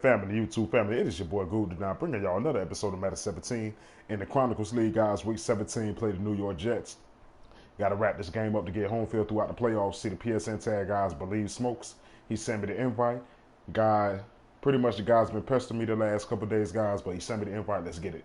Family, YouTube family, it is your boy Guru now bringing y'all another episode of Madden 17 in the Chronicles League, guys. Week 17, play the New York Jets. Got to wrap this game up to get home field throughout the playoffs. See the PSN tag, guys. Believe Smokes. He sent me the invite. Guy, pretty much the guy's been pestering me the last couple of days, guys, but he sent me the invite. Let's get it.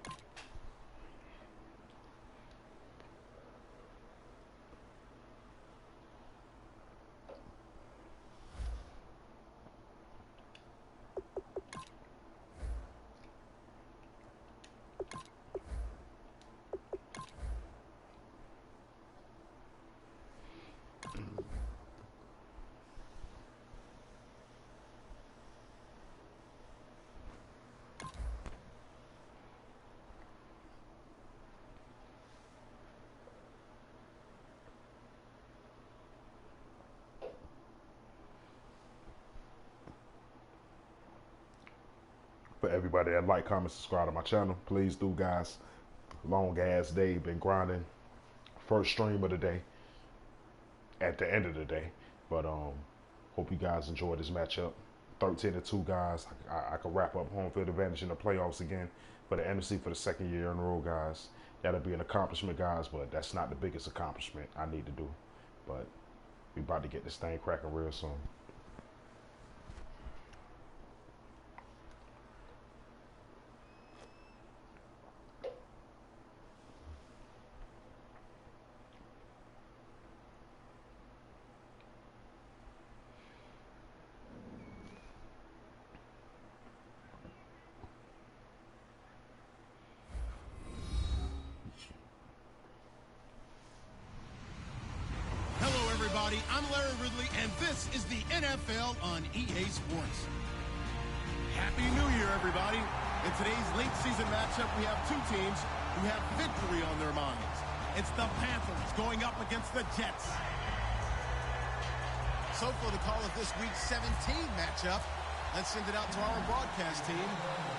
For everybody that like, comment, subscribe to my channel, please do, guys. Long ass day, been grinding. First stream of the day. At the end of the day, but hope you guys enjoy this matchup. 13-2, guys. I can wrap up home field advantage in the playoffs again for the NFC for the second year in a row, guys. That'll be an accomplishment, guys, but that's not the biggest accomplishment I need to do. But we about to get this thing cracking real soon. I'm Larry Ridley, and this is the NFL on EA Sports. Happy New Year, everybody. In today's late season matchup, we have two teams who have victory on their minds. It's the Panthers going up against the Jets. So for the call of this week's 17 matchup, let's send it out to our broadcast team,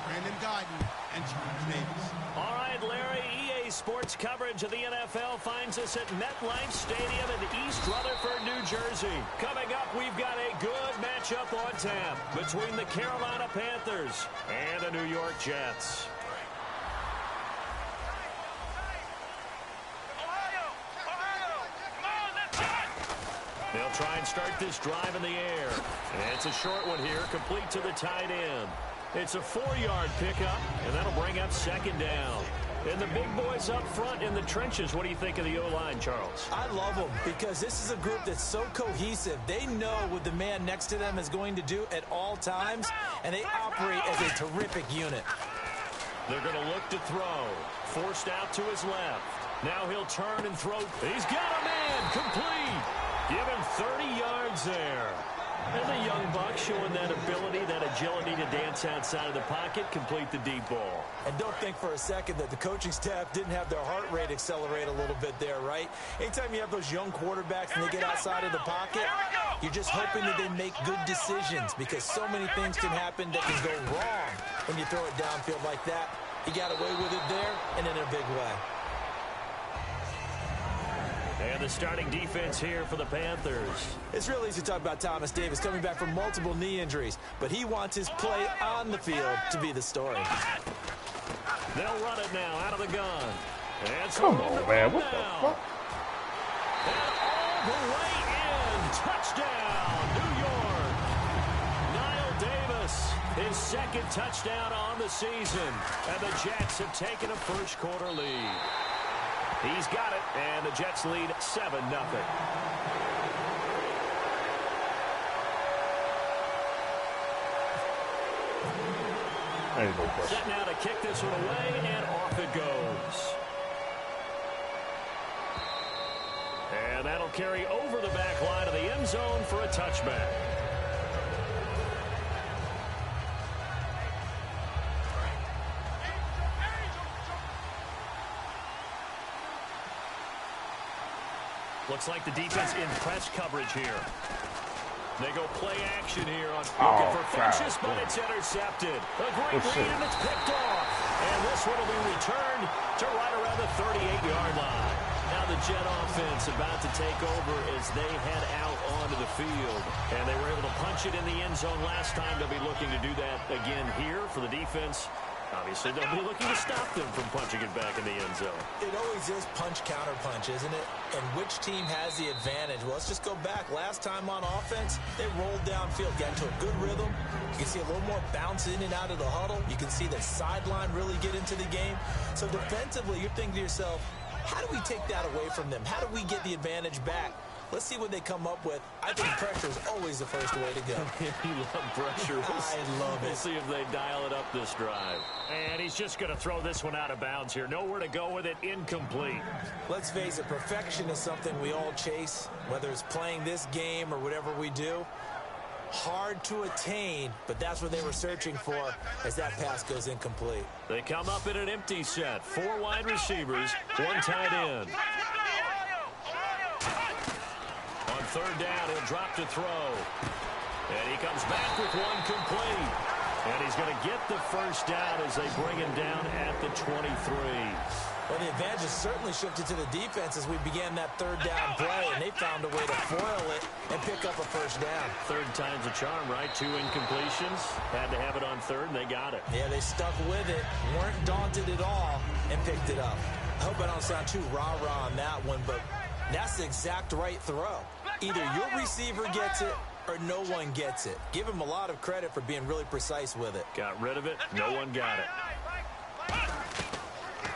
Brandon Guyton and Charles Davis. All right, Larry, EA Sports coverage of the NFL finds us at MetLife Stadium in East Rutherford, New Jersey. Coming up, we've got a good matchup on tap between the Carolina Panthers and the New York Jets. They'll try and start this drive in the air. And it's a short one here, complete to the tight end. It's a 4-yard pickup, and that'll bring up second down. And the big boys up front in the trenches, what do you think of the O-line, Charles? I love them because this is a group that's so cohesive. They know what the man next to them is going to do at all times, and they operate as a terrific unit. They're going to look to throw. Forced out to his left. Now he'll turn and throw. He's got a man complete. Give him 30 yards there. And the young buck showing that ability, that agility to dance outside of the pocket, complete the deep ball. And don't think for a second that the coaching staff didn't have their heart rate accelerate a little bit there, right? Anytime you have those young quarterbacks and they get outside of the pocket, you're just hoping that they make good decisions because so many things can happen that can go wrong when you throw it downfield like that. He got away with it there and in a big way. And the starting defense here for the Panthers. It's real easy to talk about Thomas Davis coming back from multiple knee injuries, but he wants his play on the field to be the story. They'll run it now out of the gun. And Come on, man. What the fuck? And all the way in. Touchdown, New York. Niall Davis, his second touchdown on the season. And the Jets have taken a first quarter lead. He's got it, and the Jets lead 7-0. Ain't no question. Set now to kick this one away, and off it goes. And that'll carry over the back line of the end zone for a touchback. Looks like the defense in press coverage here. They go play action here on looking for Finches, but it's intercepted. A great lead, and it's picked off. And this one will be returned to right around the 38-yard line. Now the Jet offense about to take over as they head out onto the field. And they were able to punch it in the end zone last time. They'll be looking to do that again here for the defense. Obviously, they'll be looking to stop them from punching it back in the end zone. It always is punch-counter-punch, isn't it? And which team has the advantage? Well, let's just go back. Last time on offense, they rolled downfield, got into a good rhythm. You can see a little more bounce in and out of the huddle. You can see the sideline really get into the game. So defensively, you're thinking to yourself, how do we take that away from them? How do we get the advantage back? Let's see what they come up with. I think pressure is always the first way to go. You love pressure. I love it. We'll see if they dial it up this drive. And he's just going to throw this one out of bounds here. Nowhere to go with it. Incomplete. Let's face it, perfection is something we all chase, whether it's playing this game or whatever we do. Hard to attain, but that's what they were searching for as that pass goes incomplete. They come up in an empty set. 4 wide receivers, 1 tight end. On third down, he'll drop to throw. And he comes back with one complete. And he's going to get the first down as they bring him down at the 23. Well, the advantage has certainly shifted to the defense as we began that third down play, and they found a way to foil it and pick up a first down. Third time's a charm, right? 2 incompletions. Had to have it on third, and they got it. Yeah, they stuck with it, weren't daunted at all, and picked it up. I hope I don't sound too rah-rah on that one, but that's the exact right throw. Either your receiver gets it or no one gets it. Give him a lot of credit for being really precise with it. Got rid of it. No one got it.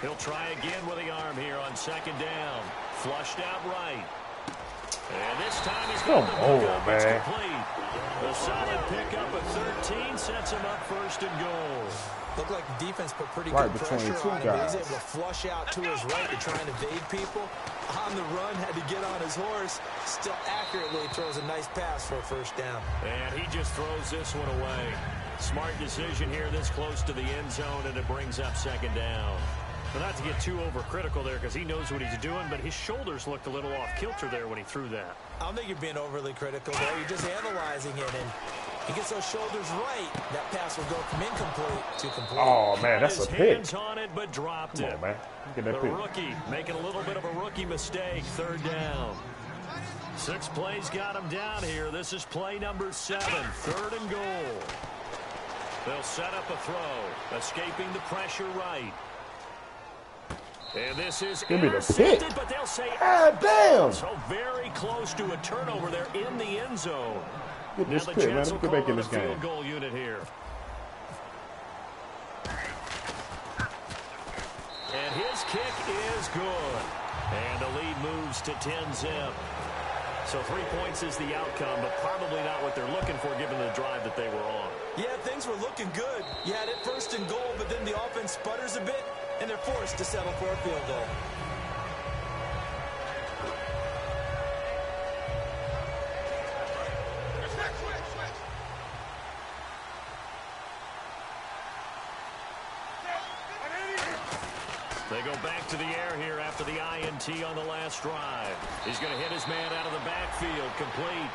He'll try again with the arm here on second down. Flushed out right. And this time he's got the pickup. It's complete. A solid pickup of 13 sets him up first and goal. Looked like the defense put pretty good pressure on him, but he's able to flush out to his right to try and evade people. On the run, had to get on his horse. Still accurately throws a nice pass for a first down. And he just throws this one away. Smart decision here this close to the end zone, and it brings up second down. But not to get too overcritical there because he knows what he's doing, but his shoulders looked a little off kilter there when he threw that. I don't think you're being overly critical there. You're just analyzing it, and he gets those shoulders right. That pass will go from incomplete to complete. Oh, man, that's a pick. Hands on it, but dropped it. Come on, man. Look at that the pick. Rookie making a little bit of a rookie mistake. Third down. 6 plays got him down here. This is play number 7. Third and goal. They'll set up a throw. Escaping the pressure right. And this is intercepted, but they'll say, God damn. So very close to a turnover there in the end zone. Get this now pick, the man. Jets Let's will get back call in it this a game. field goal unit here. And his kick is good. And the lead moves to 10-zip. So 3 points is the outcome, but probably not what they're looking for given the drive that they were on. Yeah, things were looking good. You had it first and goal, but then the offense sputters a bit, and they're forced to settle for a field goal. They go back to the air here after the INT on the last drive. He's going to hit his man out of the backfield, complete.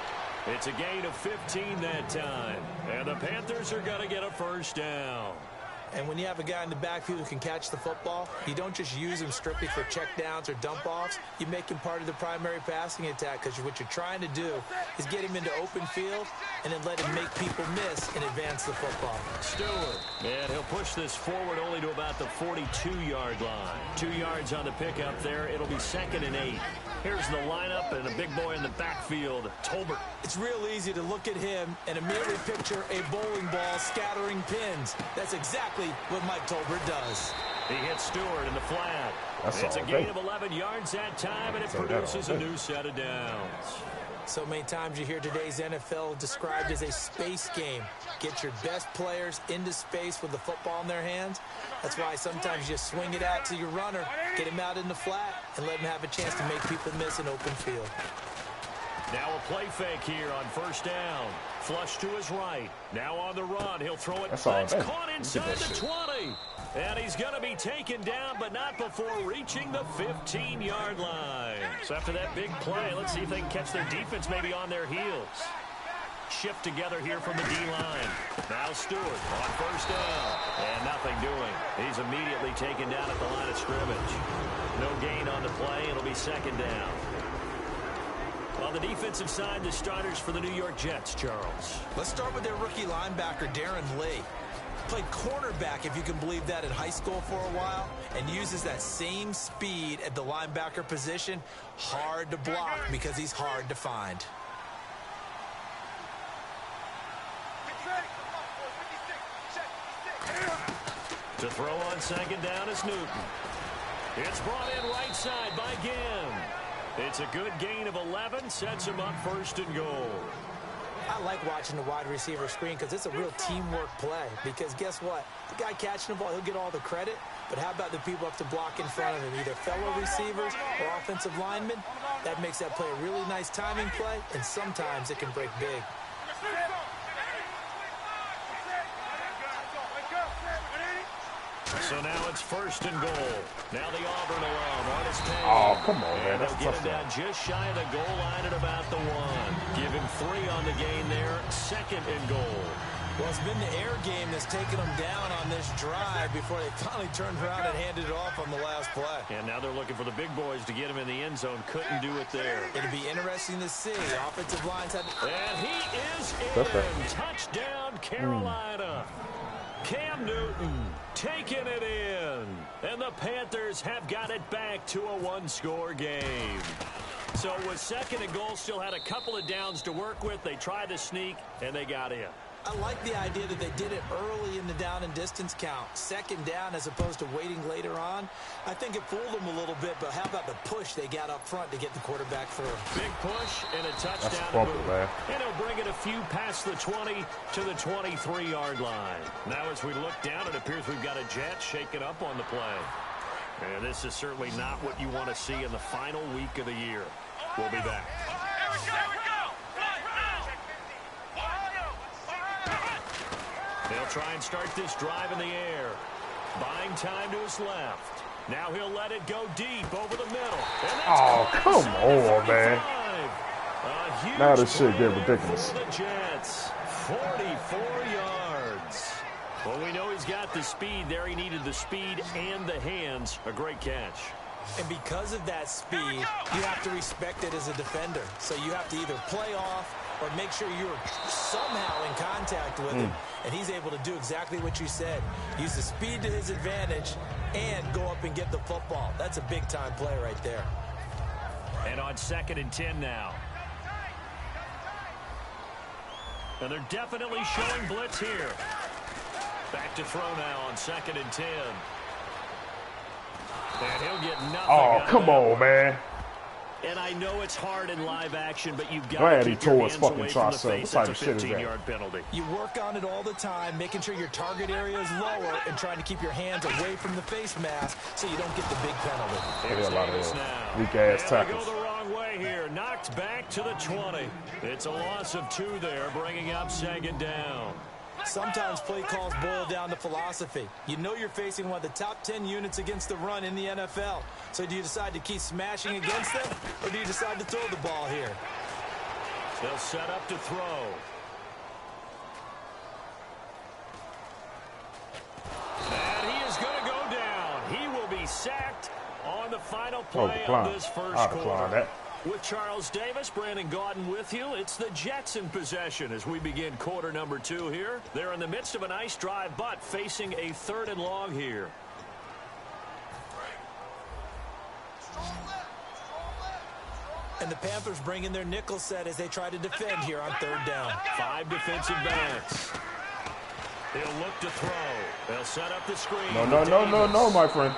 It's a gain of 15 that time. And the Panthers are going to get a first down. And when you have a guy in the backfield who can catch the football, you don't just use him strictly for checkdowns or dump-offs. You make him part of the primary passing attack because what you're trying to do is get him into open field and then let him make people miss and advance the football. Stewart. And he'll push this forward only to about the 42-yard line. 2 yards on the pickup there. It'll be 2nd and 8. Here's the lineup and a big boy in the backfield, Tolbert. It's real easy to look at him and immediately picture a bowling ball scattering pins. That's exactly what Mike Tolbert does. He hits Stewart in the flat. It's a gain of 11 yards that time, and it produces a new set of downs. So many times you hear today's NFL described as a space game. Get your best players into space with the football in their hands. That's why sometimes you just swing it out to your runner, get him out in the flat, and let him have a chance to make people miss an open field. Now a play fake here on first down. Flush to his right. Now on the run. He'll throw it. That's caught inside the 20. And he's going to be taken down, but not before reaching the 15-yard line. So after that big play, let's see if they can catch their defense maybe on their heels. Shift together here from the D-line. Now Stewart on first down. And nothing doing. He's immediately taken down at the line of scrimmage. No gain on the play. It'll be second down. On the defensive side, the starters for the New York Jets, Charles. Let's start with their rookie linebacker, Darren Lee. Played cornerback, if you can believe that, in high school for a while, and uses that same speed at the linebacker position. Hard to block because he's hard to find. To throw on second down is Newton. It's brought in right side by Ginn. It's a good gain of 11, sets him up first and goal. I like watching the wide receiver screen because it's a real teamwork play. Because guess what? The guy catching the ball, he'll get all the credit. But how about the people up to block in front of him, either fellow receivers or offensive linemen? That makes that play a really nice timing play, and sometimes it can break big. So now it's first and goal. Now the Auburn alum on his pay. Oh, come on, man. And That's they'll a get him touchdown. down just shy of the goal line at about the 1. Give him 3 on the gain there. Second and goal. Well, it's been the air game that's taken them down on this drive before they finally turned around and handed it off on the last play. And now they're looking for the big boys to get him in the end zone. Couldn't do it there. It'll be interesting to see. Offensive lines had... And he is in. Touchdown, Carolina. Cam Newton taking it in. And the Panthers have got it back to a 1-score game. So with second and goal, still had a couple of downs to work with. They tried to sneak, and they got in. I like the idea that they did it early in the down and distance count. Second down as opposed to waiting later on. I think it fooled them a little bit, but how about the push they got up front to get the quarterback through? Big push and a touchdown. That's appropriate, man. And he'll bring it a few past the 20 to the 23-yard line. Now as we look down, it appears we've got a Jet shaking up on the play. And this is certainly not what you want to see in the final week of the year. We'll be back. They'll try and start this drive in the air. Buying time to his left. Now he'll let it go deep over the middle. Oh, come on, man. Now this shit get ridiculous. For the Jets, 44 yards. Well, we know he's got the speed there. He needed the speed and the hands. A great catch. And because of that speed, you have to respect it as a defender. So you have to either play off or make sure you're somehow in contact with him. And he's able to do exactly what you said. Use the speed to his advantage and go up and get the football. That's a big-time play right there. And on second and 10 now. And they're definitely showing blitz here. Back to throw now on second and 10. And he'll get nothing. Oh, come on, man. And I know it's hard in live action, but you've got Glad to he keep your tore his hands fucking away from the tricep. face. What That's type a of shit is that? 15-yard penalty. You work on it all the time, making sure your target area is lower and trying to keep your hands away from the face mask so you don't get the big penalty. Here's a lot of Davis now. weak-ass They tackles. go the wrong way here. Knocked back to the 20. It's a loss of 2 there, bringing up second down. Sometimes play calls boil down to philosophy. You know you're facing one of the top 10 units against the run in the NFL. So do you decide to keep smashing against them, or do you decide to throw the ball here? They'll set up to throw. And he is going to go down. He will be sacked on the final play of this first quarter. With Charles Davis, Brandon Gaudin with you. It's the Jets in possession as we begin quarter number 2 here. They're in the midst of a nice drive, but facing a 3rd and long here. And the Panthers bring in their nickel set as they try to defend here on 3rd down. 5 defensive backs. They'll look to throw. They'll set up the screen. No, my friend.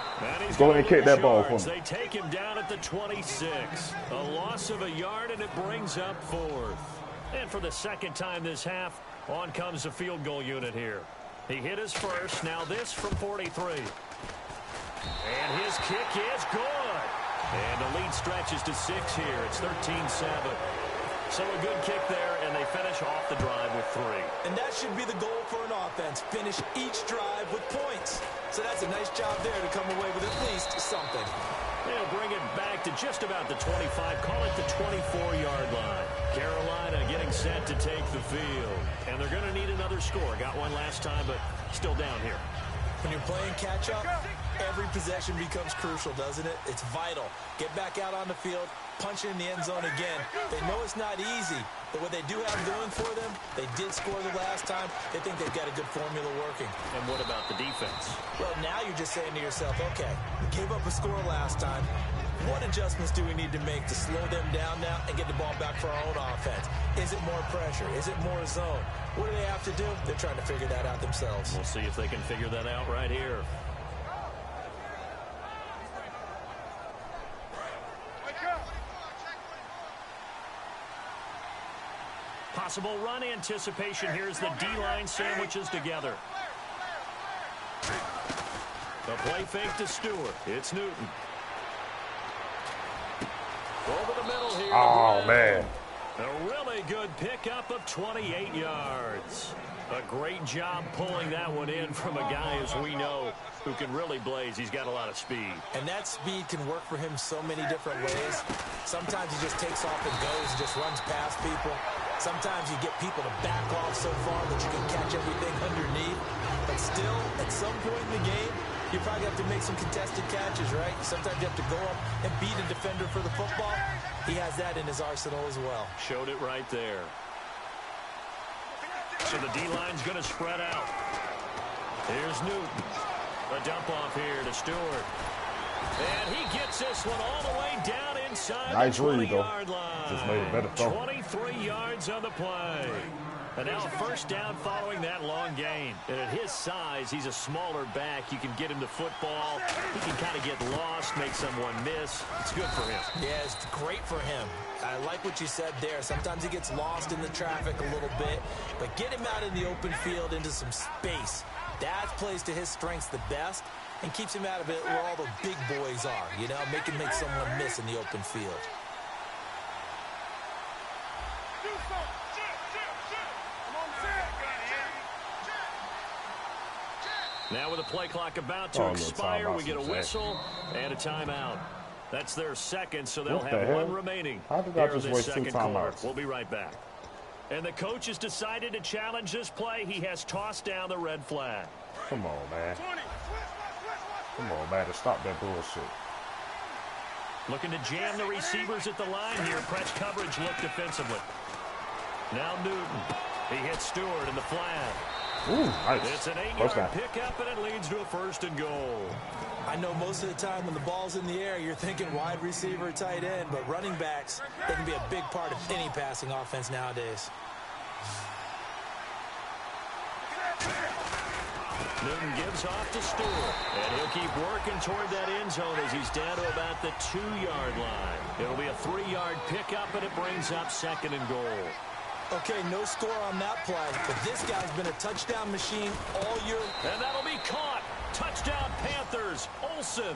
Go ahead and kick that ball for me. They take him down at the 26. A loss of a yard, and it brings up 4th. And for the second time this half, on comes the field goal unit here. He hit his first. Now this from 43. And his kick is good. And the lead stretches to 6 here. It's 13-7. So a good kick there, and they finish off the drive with 3. And that should be the goal for an offense. Finish each drive with points. So that's a nice job there to come away with at least something. They'll bring it back to just about the 25. Call it the 24-yard line. Carolina getting set to take the field. And they're going to need another score. Got one last time, but still down here. When you're playing catch-up, every possession becomes crucial, doesn't it? It's vital. Get back out on the field, punch it in the end zone again. They know it's not easy, but what they do have going for them, they did score the last time. They think they've got a good formula working. And what about the defense? Well, now you're just saying to yourself, okay, we gave up a score last time. What adjustments do we need to make to slow them down now and get the ball back for our own offense? Is it more pressure? Is it more zone? What do they have to do? They're trying to figure that out themselves. We'll see if they can figure that out right here. Possible run anticipation. Here's the D-line sandwiches together. The play fake to Stewart. It's Newton. Over the middle here. Oh, man. A really good pickup of 28 yards. A great job pulling that one in from a guy, as we know, who can really blaze. He's got a lot of speed. And that speed can work for him so many different ways. Sometimes he just takes off and goes and just runs past people. Sometimes you get people to back off so far that you can catch everything underneath. But still, at some point in the game, you probably have to make some contested catches, right? Sometimes you have to go up and beat a defender for the football. He has that in his arsenal as well. Showed it right there. So the D-line's going to spread out. Here's Newton. A dump off here to Stewart. And he gets this one all the way down inside nice the 20-yard line. Just made a better throw. 23 yards on the play. And now a first down following that long gain. And at his size, he's a smaller back. You can get him the football. He can kind of get lost, make someone miss. It's good for him. Yeah, it's great for him. I like what you said there. Sometimes he gets lost in the traffic a little bit. But get him out in the open field into some space. That plays to his strengths the best and keeps him out of it where all the big boys are. You know, make someone miss in the open field. Now with the play clock about to expire, we get a whistle and a timeout. That's their second, so they'll have one remaining. How did I just waste 2 timeouts? We'll be right back. And the coach has decided to challenge this play. He has tossed down the red flag. Come on, man. Come on, man, to stop that bullshit. Looking to jam the receivers at the line here. Press coverage look defensively. Now Newton. He hits Stewart in the flat. Ooh, nice. It's an 8-yard pickup, and it leads to a 1st and goal. I know most of the time when the ball's in the air, you're thinking wide receiver, tight end, but running backs, they can be a big part of any passing offense nowadays. Newton gives off to Stewart, and he'll keep working toward that end zone as he's down to about the 2-yard line. It'll be a 3-yard pickup, and it brings up 2nd and goal. Okay, no score on that play, but this guy's been a touchdown machine all year. And that'll be caught. Touchdown Panthers. Olsen.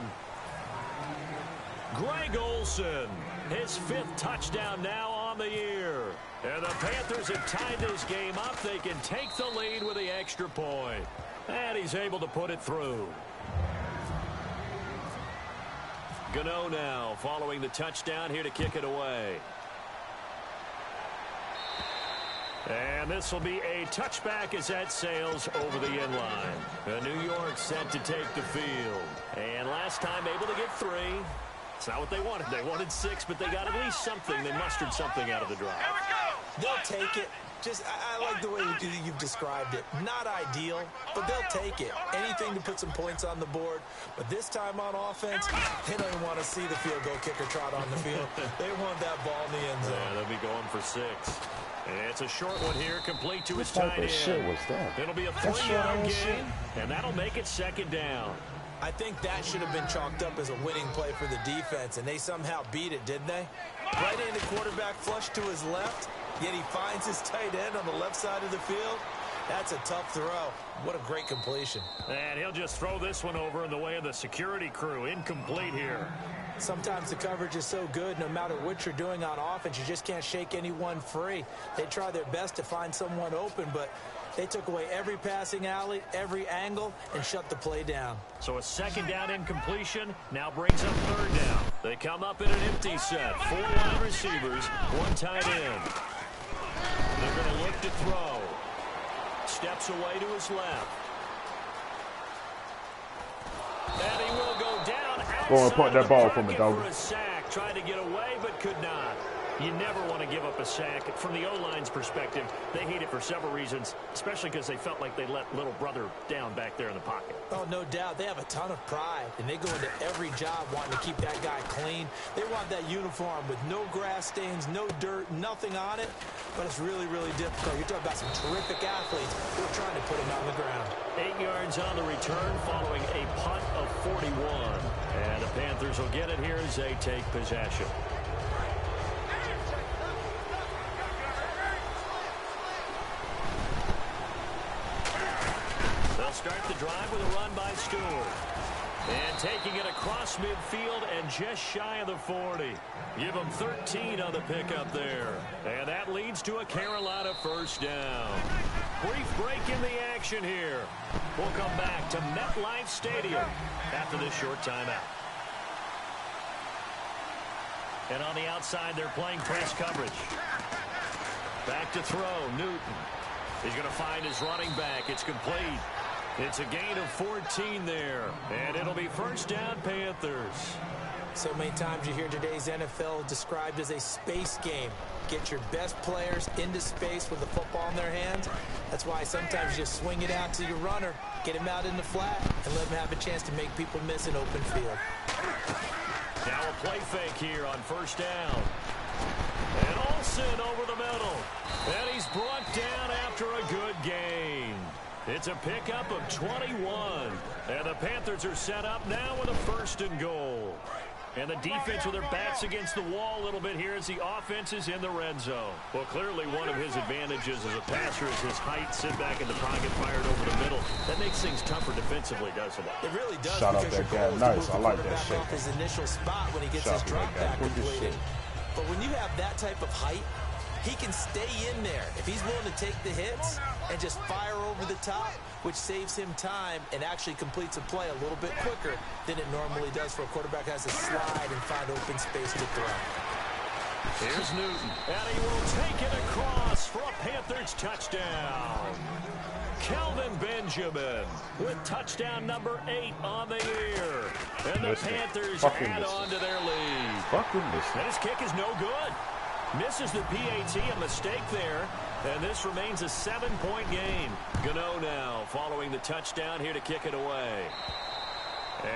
Greg Olsen. His 5th touchdown now on the year. And the Panthers have tied this game up. They can take the lead with the extra point. And he's able to put it through. Gano now following the touchdown here to kick it away. And this will be a touchback as that sails over the end line. New York set to take the field. And last time able to get 3. It's not what they wanted. They wanted 6, but they got at least something. They mustered something out of the drive. They'll take it. Just, I like the way you've described it. Not ideal, but they'll take it. Anything to put some points on the board. But this time on offense, they don't even want to see the field goal kicker trot on the field. They want that ball in the end zone. Yeah, they'll be going for 6. And it's a short one here, complete to his tight end. Shit was that? It'll be a 3-yard gain, and that'll make it 2nd down. I think that should have been chalked up as a winning play for the defense, and they somehow beat it, didn't they? Right-handed quarterback flush to his left, yet he finds his tight end on the left side of the field. That's a tough throw. What a great completion. And he'll just throw this one over in the way of the security crew. Incomplete here. Sometimes the coverage is so good, no matter what you're doing on offense, you just can't shake anyone free. They try their best to find someone open, but they took away every passing alley, every angle, and shut the play down. So a 2nd down incompletion now brings up 3rd down. They come up in an empty set. 4 wide receivers, 1 tight end. They're going to look to throw. Steps away to his left. Go and point that ball for me, dog. For a sack, tried to get away, but could not. You never want to give up a sack. From the O-line's perspective, they hate it for several reasons, especially because they felt like they let little brother down back there in the pocket. Oh, no doubt. They have a ton of pride, and they go into every job wanting to keep that guy clean. They want that uniform with no grass stains, no dirt, nothing on it, but it's really, really difficult. You're talking about some terrific athletes who are trying to put him on the ground. 8 yards on the return following a punt of 41. And the Panthers will get it here as they take possession. Start the drive with a run by Stewart. And taking it across midfield and just shy of the 40. Give them 13 on the pickup there. And that leads to a Carolina first down. Brief break in the action here. We'll come back to MetLife Stadium after this short timeout. And on the outside, they're playing press coverage. Back to throw, Newton. He's going to find his running back. It's complete. It's a gain of 14 there, and it'll be first down, Panthers. So many times you hear today's NFL described as a space game. Get your best players into space with the football in their hands. That's why sometimes you just swing it out to your runner, get him out in the flat, and let him have a chance to make people miss an open field. Now a play fake here on first down. And Olsen over the middle. And he's brought down after a good gain. It's a pickup of 21. And the Panthers are set up now with a first and goal. And the defense with their backs against the wall a little bit here as the offense is in the red zone. Well, clearly one of his advantages as a passer is his height. Sit back in the pocket, fired over the middle. That makes things tougher defensively, doesn't it? It really does. Shot up that guy. Nice. I like that shit. Off his initial spot when he gets his drop back completed. But when you have that type of height, he can stay in there if he's willing to take the hits and just fire over the top, which saves him time and actually completes a play a little bit quicker than it normally does for a quarterback who has to slide and find open space to throw. Here's Newton, and he will take it across for a Panthers touchdown. Kelvin Benjamin with touchdown number 8 on the year. And the Panthers add on to their lead. And his kick is no good. Misses the PAT, a mistake there. And this remains a 7-point game. Gano now following the touchdown here to kick it away.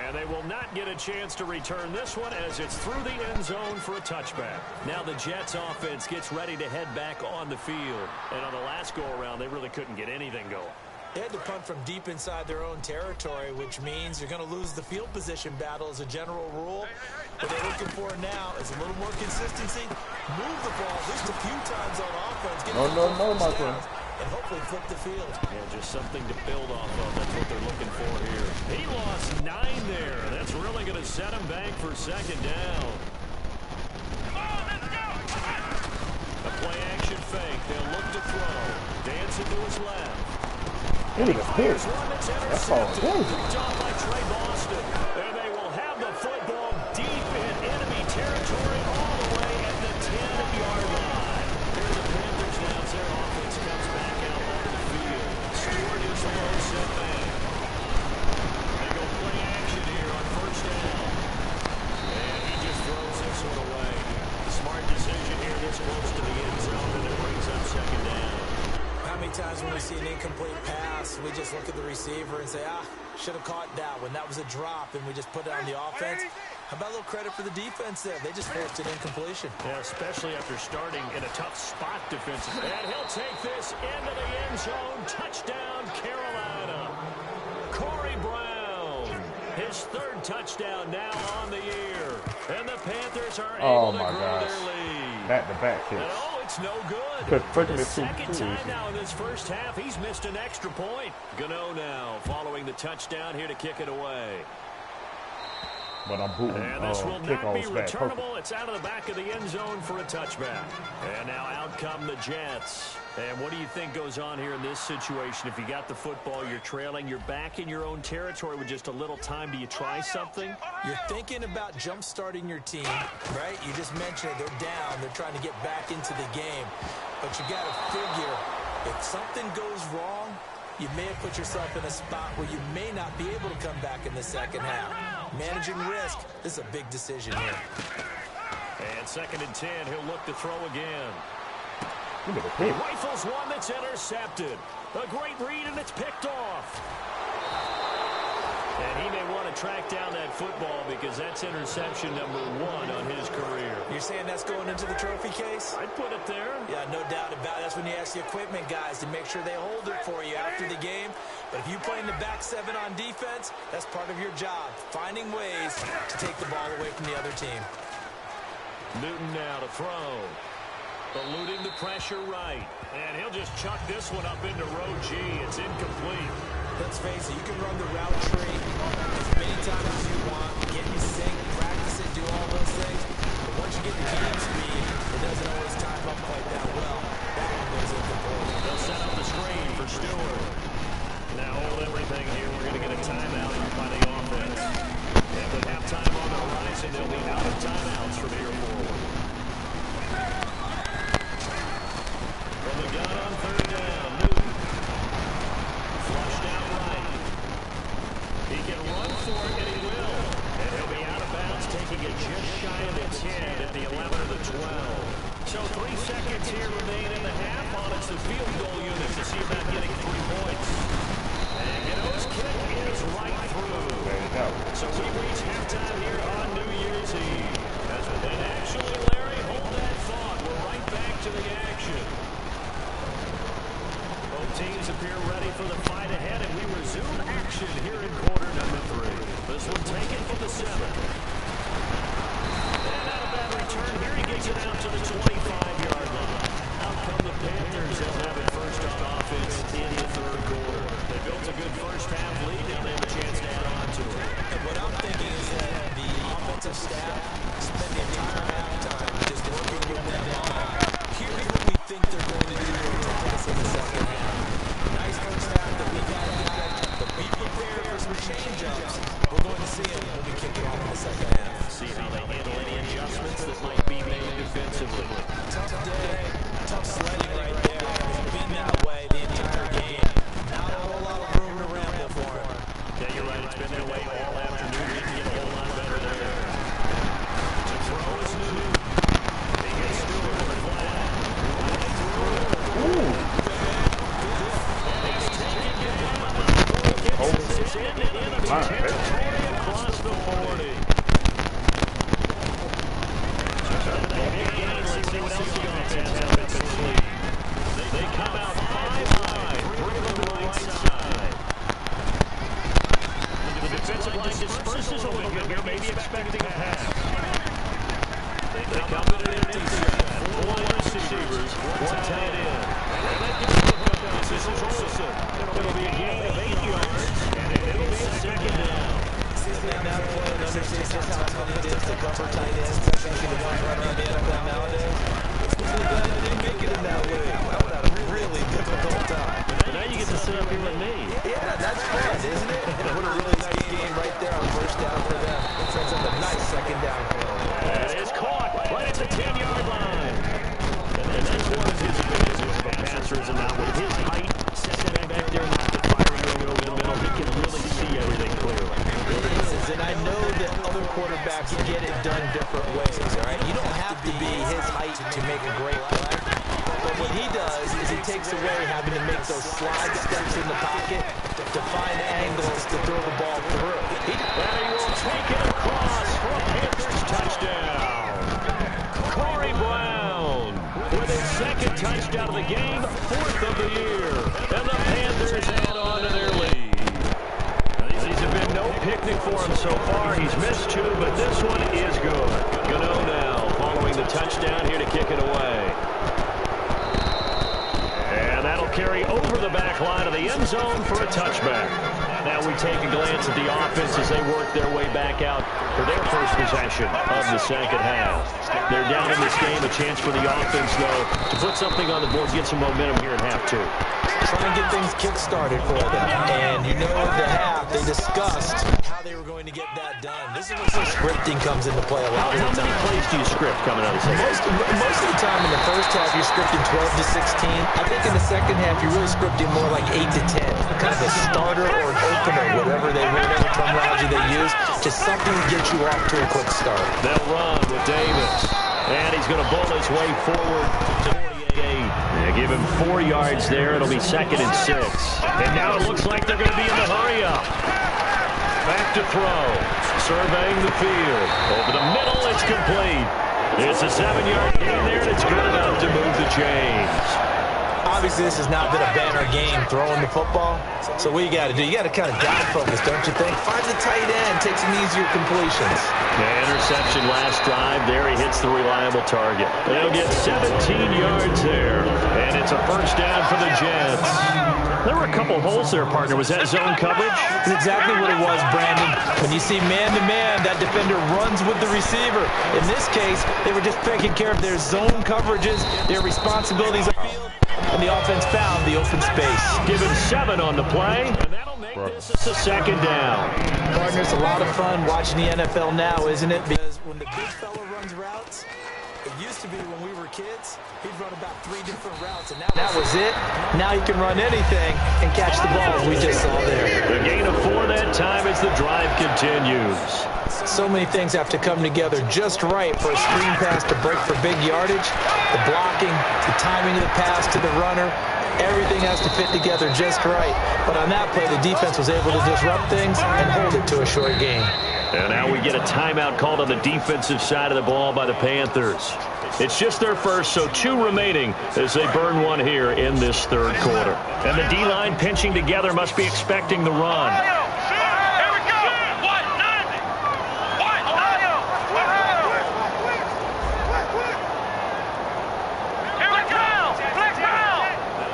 And they will not get a chance to return this one as it's through the end zone for a touchback. Now the Jets offense gets ready to head back on the field. And on the last go-around, they really couldn't get anything going. They had to punt from deep inside their own territory, which means you're going to lose the field position battle as a general rule. What they're looking for now is a little more consistency. Move the ball at least a few times on offense. No, my friend. And hopefully flip the field. Yeah, just something to build off of. That's what they're looking for here. He lost 9 there. That's really going to set him back for second down. A play-action fake. They'll look to throw. Dancing to his left. Look at the pitch. That's all. Picked off by Trey Boston. And they will have the football deep in enemy territory all the way at the 10-yard line. Here the Panthers now as their offense comes back out onto the field. Stewart is the low set man. They go play action here on first down. And he just throws this one away. Smart decision here this close to the end zone, and it brings up second down. How many times when we see an incomplete pass, we just look at the receiver and say, should have caught that one. That was a drop, and we just put it on the offense. How about a little credit for the defense there? They just forced an incompletion. Yeah, especially after starting in a tough spot defensively. And he'll take this into the end zone. Touchdown, Carolina. Corey Brown, his 3rd touchdown now on the year. And the Panthers are able to grow their lead. Back-to-back hits. And it's no good. For the second time now in this first half, he's missed an extra point. Gano now following the touchdown here to kick it away. But I'm booting. And this will not be returnable. It's out of the back of the end zone for a touchback. And now out come the Jets. And what do you think goes on here in this situation? If you got the football, you're trailing, you're back in your own territory with just a little time. Do you try something? You're thinking about jump-starting your team, right? You just mentioned it. They're down. They're trying to get back into the game. But you got to figure, if something goes wrong, You may have put yourself in a spot where you may not be able to come back in the second half. Managing risk, this is a big decision here. And 2nd and 10, he'll look to throw again. He rifles one that's intercepted. A great read, and it's picked off. And he may want to track down that football because that's interception number 1 on his career. You're saying that's going into the trophy case? I'd put it there. Yeah, no doubt about it. That's when you ask the equipment guys to make sure they hold it for you after the game. But if you play in the back 7 on defense, that's part of your job, finding ways to take the ball away from the other team. Newton now to throw. Eluding the pressure right. And he'll just chuck this one up into row G. It's incomplete. Let's face it, you can run the route tree as many times as you want, get in sync, practice it, do all those things. But once you get the game speed, it doesn't always time up quite that well. That one goes incomplete. They'll set up the screen for Stewart. Now hold everything here. We're going to get a timeout by the offense. And with halftime on the horizon, they'll be out of timeouts from here forward. From the gun on 3rd down, Newton. Flushed out right. He can run for it, and he will. And he'll be out of bounds, taking it just shy of the 10 at the 11 of the 12. So 3 seconds here remain in the half on its the field goal unit to see about getting 3 points. And Gano's kick is right through. So we reach halftime here on New Year's Eve. And actually, Larry, hold that thought. We're right back to the action. Both teams appear ready for the fight ahead, and we resume action here in quarter number 3. This one taken from the 7. And out of that return, here he gets it out to the 25-yard line. Out come the Panthers. They'll have it first on offense in the 3rd quarter. They built a good first-half lead. Now they have a chance to add on to it. And what I'm thinking is that the offensive staff spent the entire halftime just working with them on. Here's what we think they're going to do to attack us in the second half. Nice first half that we got at, but be prepared for some change-ups. We're going to see them when we kick it off in the second half. See how they handle any adjustments that might be made defensively. Tough day, tough sledding right there. It's been that way the entire game. Not a whole lot of room to ramble for him. Yeah, you're right. It's been that way all afternoon. He can get a whole lot better there. To throw is Newton. He gets Stewart for flat. Right through. Ooh. And he's taking it down. It's in a territory across the 40. They come out 5-wide, bring them to the right side. The defensive line disperses a little bit here, maybe expecting a pass. They come in an empty set. 4 receivers, 1 tight end. And that gets the hook on. This is Olsen. It'll be a gain of 8 yards, and it'll be a 2nd down. Now playing under 6 how tough it is to cover tight ends, especially the ones running in the NFL nowadays. It's really glad I didn't make it in that way. I would have a really difficult time. But now you get to sit up here with me. Yeah, that's fun, isn't it? And what a really nice game right there on 1st down for them. It sets up a nice 2nd down for them. And it's caught right at the 10-yard line. And that's one of his advantages. The passer is now with his height, setting back there, not firing over the middle. He can really see everything clearly. And I know that other quarterbacks get it done different ways, all right? You don't have to be his height to make a great play. But what he does is he takes away having to make those slide steps in the pocket to find angles to throw the ball through. And he will take it across for a Panthers touchdown. Corey Brown with his 2nd touchdown of the game, 4th of the year. And the Panthers add on to their lead. These have been no picnic for him so far. He's missed 2, but this one is good. Gano now following the touchdown here to kick it away. And that'll carry over the back line of the end zone for a touchback. Now we take a glance at the offense as they work their way back out for their first possession of the second half. They're down in this game. A chance for the offense, though, to put something on the board, get some momentum here in half 2. Trying to get things kick-started for them. And you know, at the half, they discussed how they were going to get that done. This is what's so scripting comes into play a lot of the time. How many plays do you script coming out of the second? Most of the time in the first half, you're scripting 12 to 16. I think in the second half, you're really scripting more like 8 to 10. Kind of a starter or an opener, whatever terminology they use. Just something to get you off to a quick start. They'll run with Davis. And he's going to bull his way forward to 48. They give him 4 yards there. It'll be 2nd and 6. And now it looks like they're going to be in the hurry-up. Back to throw. Surveying the field. Over the middle, it's complete. It's a 7-yard gain there, and it's good enough to move the chains. Obviously, this has not been a banner game throwing the football. So what you got to do, you got to kind of dive focus, don't you think? Find the tight end, take some easier completions. The interception last drive. There he hits the reliable target. They'll get 17 yards there, and it's a first down for the Jets. There were a couple holes there, partner. Was that zone coverage? That's exactly what it was, Brandon. When you see man-to-man, that defender runs with the receiver. In this case, they were just taking care of their zone coverages, their responsibilities on the field, and the offense found the open space. Give him 7 on the play, and that'll make this a 2nd down. Partner, it's a lot of fun watching the NFL now, isn't it? Because when the big fella runs routes, it used to be when we were kids, he'd run about 3 different routes, and that was it. Now he can run anything and catch the ball, as we just saw there. The gain of 4 that time as the drive continues. So many things have to come together just right for a screen pass to break for big yardage. The blocking, the timing of the pass to the runner, everything has to fit together just right. But on that play, the defense was able to disrupt things and hold it to a short gain. And now we get a timeout called on the defensive side of the ball by the Panthers. It's just their first, so 2 remaining as they burn 1 here in this 3rd quarter. And the D-line pinching together must be expecting the run.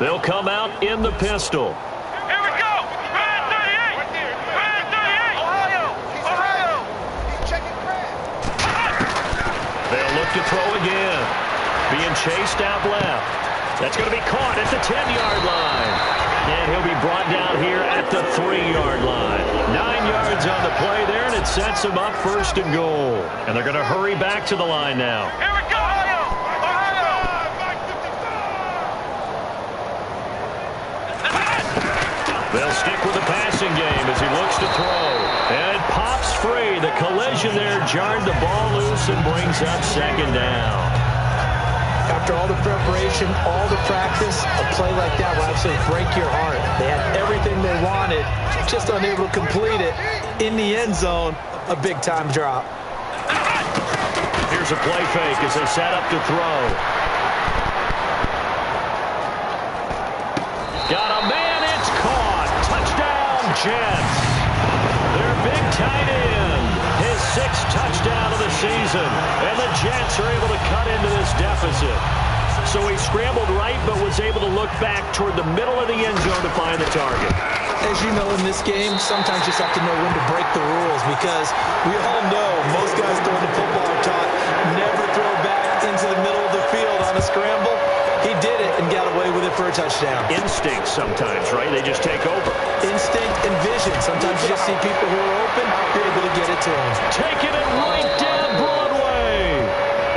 They'll come out in the pistol. Here we go. Brand 38. Brand 38. Ohio. He's checking Brand. They'll look to throw again. Being chased out left. That's going to be caught at the 10-yard line. And he'll be brought down here at the 3-yard line. 9 yards on the play there, and it sets him up 1st and goal. And they're going to hurry back to the line now. Here we go. They'll stick with the passing game as he looks to throw. And it pops free. The collision there jarred the ball loose and brings up 2nd down. After all the preparation, all the practice, a play like that will absolutely break your heart. They had everything they wanted, just unable to complete it. In the end zone, a big-time drop. Here's a play fake as they set up to throw. Got a man, it's caught. Touchdown, Jets. Their big tight end, his 6th touchdown of the season. And the Jets are able to cut into this deficit. So he scrambled right, but was able to look back toward the middle of the end zone to find the target. As you know, in this game, sometimes you just have to know when to break the rules, because we all know most guys throwing the football are taught never throw back into the middle of the field on a scramble. He did it and got away with it for a touchdown. Instinct sometimes, right? They just take over. Instinct and vision. Sometimes you just see people who are open, you're able to get it to them. Taking it right down Broadway.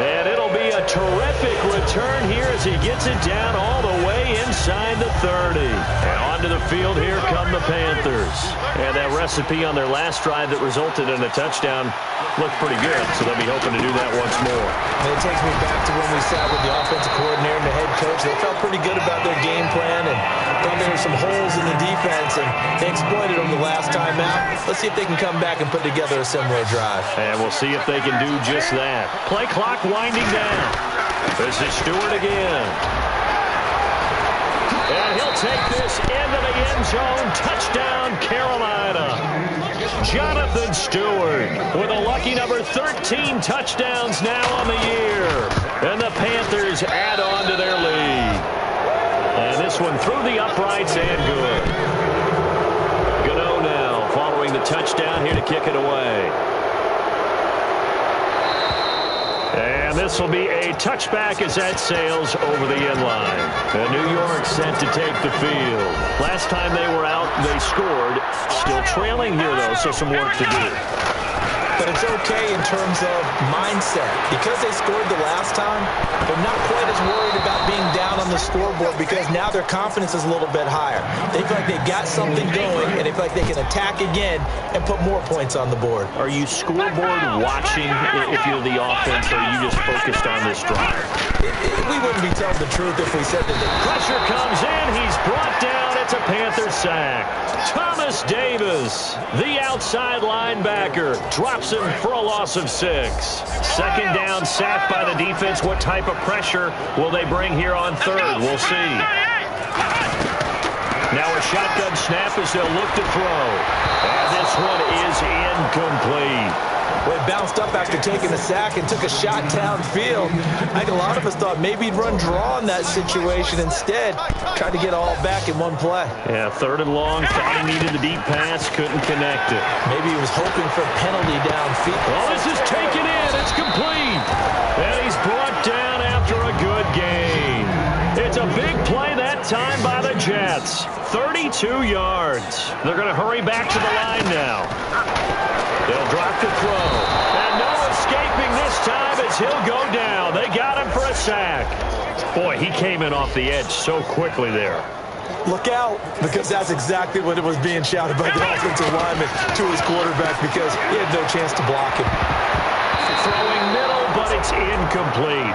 And it'll be a terrific return here as he gets it down all the way inside the 30. And onto the field here come the Panthers. And that recipe on their last drive that resulted in a touchdown looked pretty good, so they'll be hoping to do that once more. And it takes me back to when we sat with the offensive coordinator and the head coach. They felt pretty good about their game plan and thought there were some holes in the defense, and they exploited them the last time out. Let's see if they can come back and put together a similar drive. And we'll see if they can do just that. Play clock winding down. This is Stewart again. And he'll take this into the end zone. Touchdown, Carolina. Jonathan Stewart with a lucky number 13 touchdowns now on the year. And the Panthers add on to their lead. And this one through the uprights and good. Gano now following the touchdown here to kick it away. And this will be a touchback as that sails over the end line. And New York set to take the field. Last time they were out, they scored. Still trailing here, though, so some work to do. but it's okay in terms of mindset. Because they scored the last time, they're not quite as worried about being down on the scoreboard because now their confidence is a little bit higher. They feel like they've got something going, and they feel like they can attack again and put more points on the board. Are you scoreboard watching if you're the offense, or are you just focused on this drive? We wouldn't be telling the truth if we said that. Pressure comes in. He's brought down. It's a Panther sack. Thomas Davis, the outside linebacker, drops him for a loss of 6. Second down, sacked by the defense. What type of pressure will they bring here on third? We'll see. Now a shotgun snap as they'll look to throw. And this one is incomplete. Well, he bounced up after taking the sack and took a shot downfield. I think a lot of us thought maybe he'd run draw in that situation. Instead, tried to get all back in one play. Yeah, third and long. Thought he needed the deep pass. Couldn't connect it. Maybe he was hoping for a penalty downfield. Oh, this is taken in. It's complete. And he's brought down after a good gain. It's a big play that time by the Jets. 32 yards. They're going to hurry back to the line now. They'll drop to throw. And no escaping this time as he'll go down. They got him for a sack. Boy, he came in off the edge so quickly there. Look out, because that's exactly what it was being shouted by the offensive lineman to his quarterback because he had no chance to block him. Throwing middle, but it's incomplete.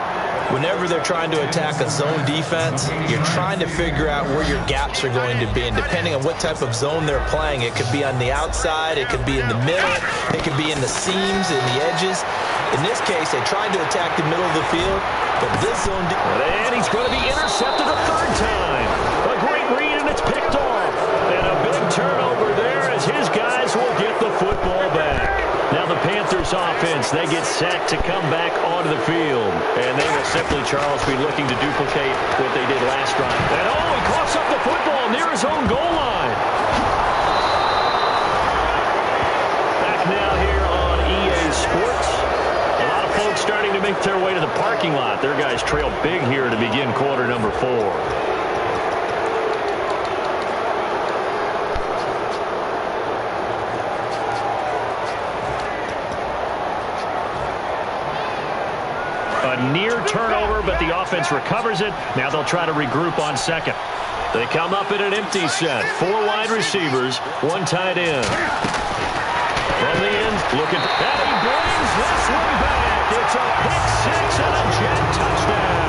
Whenever they're trying to attack a zone defense, you're trying to figure out where your gaps are going to be. And depending on what type of zone they're playing, it could be on the outside, it could be in the middle, it could be in the seams and the edges. In this case, they tried to attack the middle of the field, but this zone... And he's going to be intercepted a third time. A great read, and it's picked off. And a big turnover there as his guys will get the football back. Now the Panthers offense, they get set to come back onto the field. And they will simply, Charles, be looking to duplicate what they did last drive. And oh, he coughs up the football near his own goal line. Back now here on EA Sports. A lot of folks starting to make their way to the parking lot. Their guys trail big here to begin quarter number 4. A near turnover, but the offense recovers it. Now they'll try to regroup on second. They come up in an empty set. 4 wide receivers, 1 tight end. From the end, looking, and he brings this one back. It's a pick 6 and a Jet touchdown.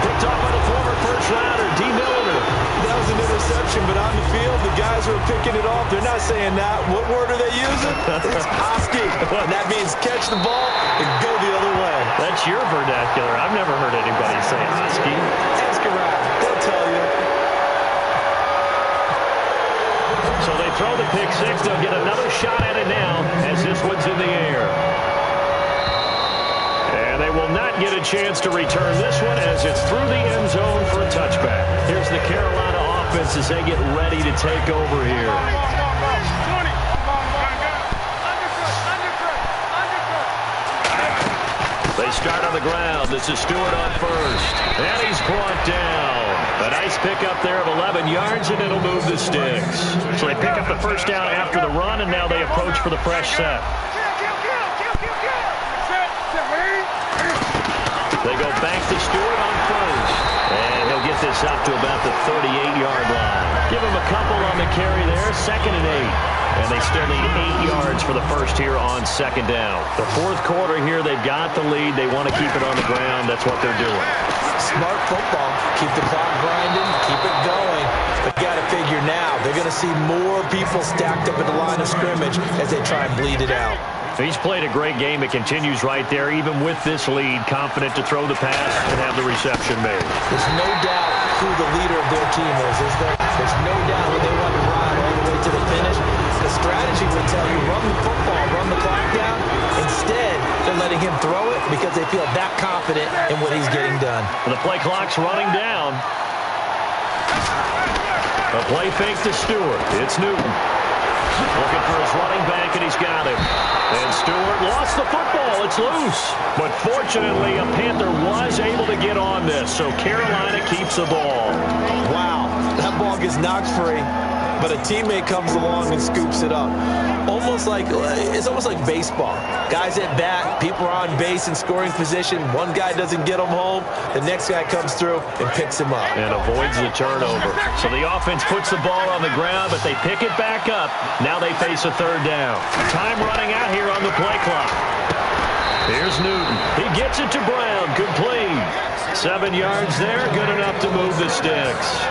Picked off by the former first rounder, D. Milliner. That was an interception, but on the field, the guys who are picking it off, they're not saying that. What word are they using? It's Oski. And that means catch the ball and go the other way. That's your vernacular. I've never heard anybody say Oski. Ask around. They'll tell you. So they throw the pick 6. They'll get another shot at it now as this one's in the air. And they will not get a chance to return this one as it's through the end zone for a touchback. Here's the Carolina offense as they get ready to take over here. They start on the ground. This is Stewart on first. And he's brought down. A nice pickup there of 11 yards, and it'll move the sticks. So they pick up the first down after the run, and now they approach for the fresh set. They go back to Stewart on first. And he'll get this up to about the 38-yard line. Give him a couple on the carry there. 2nd and 8. And they still need 8 yards for the first here on second down. The fourth quarter here, they've got the lead. They want to keep it on the ground. That's what they're doing. Smart football. Keep the clock grinding. Keep it going. But you got to figure now, they're going to see more people stacked up at the line of scrimmage as they try and bleed it out. He's played a great game. It continues right there, even with this lead, confident to throw the pass and have the reception made. There's no doubt who the leader of their team is there? There's no doubt who they want to ride all the way to the finish. The strategy would tell you, run the football, run the clock down. Instead, they're letting him throw it because they feel that confident in what he's getting done. The play clock's running down. A play fake to Stewart. It's Newton. Looking for his running back, and he's got him. And Stewart lost the football. It's loose. But fortunately, a Panther was able to get on this, so Carolina keeps the ball. Wow, that ball gets knocked free, but a teammate comes along and scoops it up. Almost almost like baseball. Guys at bat, people are on base in scoring position. One guy doesn't get them home. The next guy comes through and picks him up. And avoids the turnover. So the offense puts the ball on the ground, but they pick it back up. Now they face a third down. Time running out here on the play clock. Here's Newton. He gets it to Brown. Complete. 7 yards there. Good enough to move the sticks.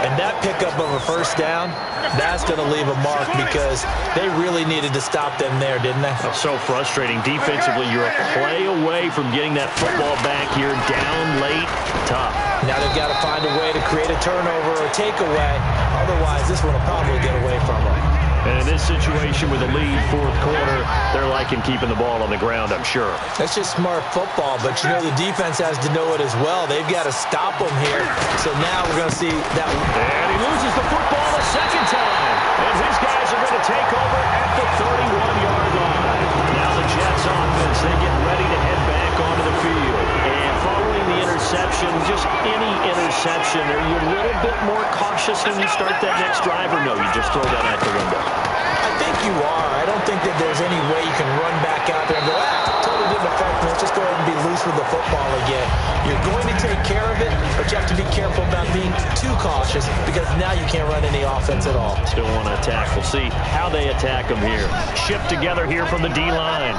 And that pickup of a first down, that's going to leave a mark because they really needed to stop them there, didn't they? That's so frustrating. Defensively, you're a play away from getting that football back here. Down late. Tough. Now they've got to find a way to create a turnover or takeaway. Otherwise, this one will probably get away from them. And in this situation with a lead, fourth quarter, they're liking keeping the ball on the ground, I'm sure. That's just smart football, but you know the defense has to know it as well. They've got to stop them here. So now we're going to see that. And he loses the football a second time. And his guys are going to take over at the 31-yard line. Now the Jets offense, they get ready to head back onto the field. And following the interception, just any interception, are you a little bit more cautious when you start that next drive, or no, you just throw that out the window? I think you are. I don't think that there's any way you can run back out there and go, totally didn't affect me. Let's just go ahead and be loose with the football again. You're going to take care of it, but you have to be careful about being too cautious because now you can't run any offense at all. Still want to attack. We'll see how they attack them here. Shift together here from the D-line.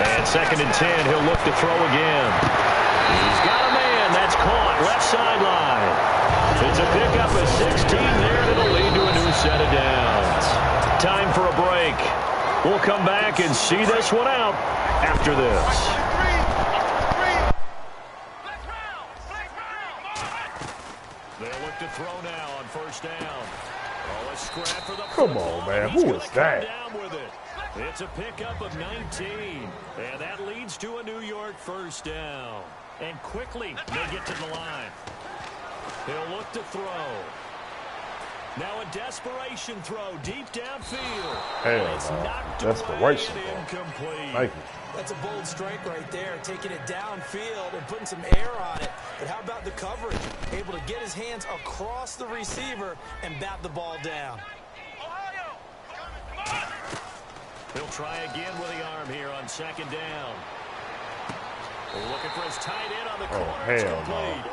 And 2nd and 10, he'll look to throw again. He's got a man. That's caught. Left sideline. It's a pickup of 16 there, and it'll lead to a new set of downs. Time for a break. We'll come back and see this one out after this. They'll look to throw now on first down. Oh, a scrap for the Come on, man. Who is that? It's a pickup of 19, and that leads to a New York first down. And quickly, they get to the line. He'll look to throw. Now a desperation throw deep downfield. Desperation. Incomplete. Thank you. That's a bold strike right there, taking it downfield and putting some air on it. But how about the coverage? Able to get his hands across the receiver and bat the ball down. He'll try again with the arm here on 2nd down. Looking for his tight end on the corner. It's complete.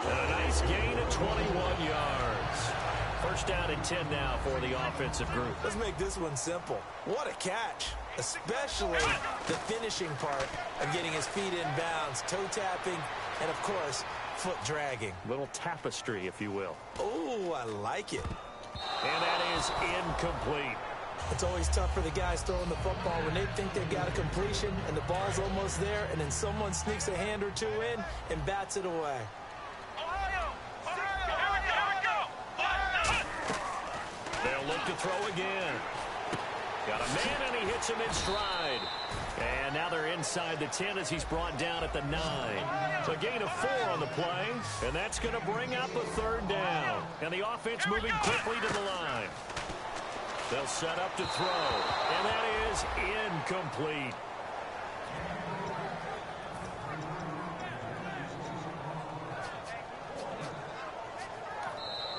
And a nice gain of 21 yards. First down and 10 now for the offensive group. Let's make this one simple. What a catch, especially the finishing part of getting his feet in bounds, toe tapping, and, of course, foot dragging. Little tapestry, if you will. Oh, I like it. And that is incomplete. It's always tough for the guys throwing the football when they think they've got a completion and the ball's almost there, and then someone sneaks a hand or two in and bats it away. They'll look to throw again. Got a man, and he hits him in stride. And now they're inside the 10 as he's brought down at the 9. So a gain of 4 on the play, and that's going to bring up a third down. And the offense moving quickly to the line. They'll set up to throw, and that is incomplete.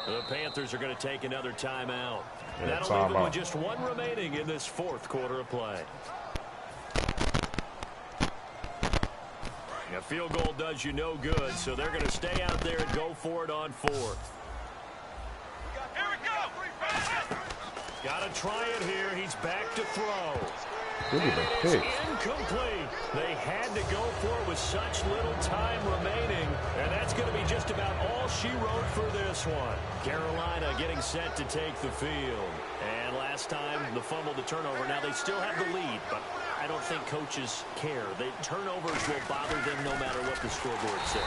The Panthers are going to take another timeout. That'll leave them with just 1 remaining in this 4th quarter of play. A field goal does you no good, so they're going to stay out there and go for it on 4th. Got to try it here. He's back to throw. It's incomplete. They had to go for it with such little time remaining, and that's going to be just about all she wrote for this one. Carolina getting set to take the field. And last time, the fumble to turnover. Now they still have the lead, but I don't think coaches care. The turnovers will bother them no matter what the scoreboard says.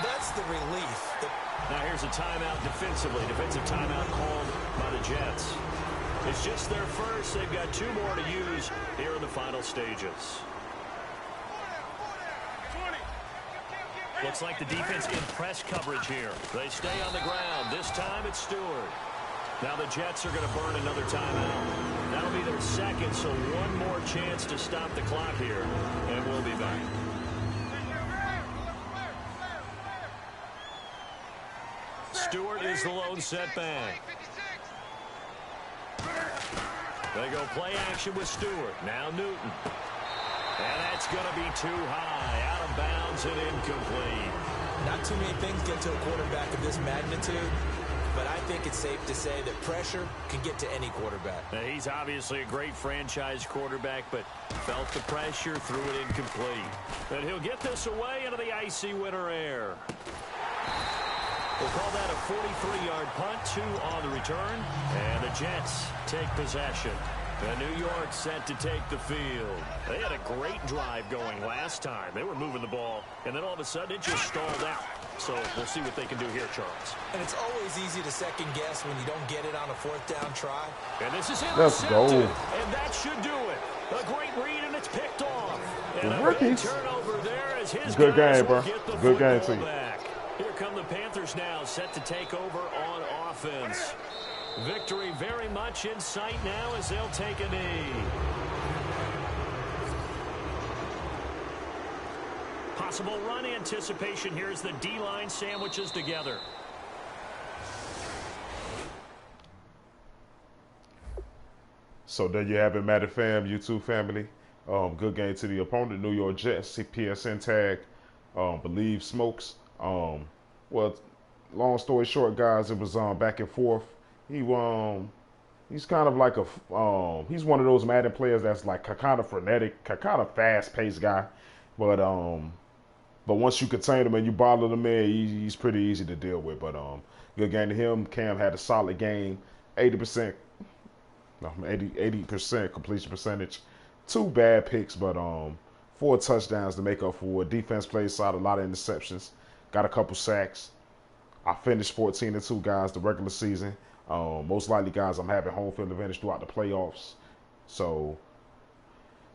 That's the relief. Now here's a timeout defensively. Defensive timeout called by the Jets. It's just their first. They've got 2 more to use here in the final stages. Looks like the defense in press coverage here. They stay on the ground. This time it's Stewart. Now the Jets are going to burn another timeout. That'll be their 2nd, so 1 more chance to stop the clock here. And we'll be back. Stewart is the lone setback. They go play action with Stewart. Now Newton. And that's going to be too high. Out of bounds and incomplete. Not too many things get to a quarterback of this magnitude, but I think it's safe to say that pressure can get to any quarterback. Now, he's obviously a great franchise quarterback, but felt the pressure, threw it incomplete. And he'll get this away into the icy winter air. We'll call that a 43-yard punt, 2 on the return, and the Jets take possession. And New York set to take the field. They had a great drive going last time. They were moving the ball, and then all of a sudden it just stalled out. So we'll see what they can do here, Charles. And it's always easy to second guess when you don't get it on a 4th down try. And this is Let's go. intercepted, and that should do it. A great read, and it's picked off. And a big turnover there as his good guys game, bro. will get the Good game football to you. back. Here come the Panthers now, set to take over on offense. Victory very much in sight now as they'll take a knee. Possible run anticipation here as the D-line sandwiches together. So there you have it, Madden fam, YouTube family. Good game to the opponent, New York Jets. PSN tag, believe smokes. Well, long story short, guys, it was back and forth. He's kind of like he's one of those Madden players that's like kind of frenetic, kind of fast-paced guy. But once you contain him and you bottle him in, he's pretty easy to deal with. But good game to him. Cam had a solid game, 80% completion percentage. 2 bad picks, but 4 touchdowns to make up for it. Defense played solid, a lot of interceptions. Got a couple sacks. I finished 14-2, guys, the regular season. Most likely, guys, I'm having home field advantage throughout the playoffs. So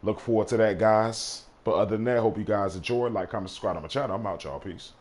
look forward to that, guys. But other than that, hope you guys enjoyed. Like, comment, subscribe to my channel. I'm out, y'all. Peace.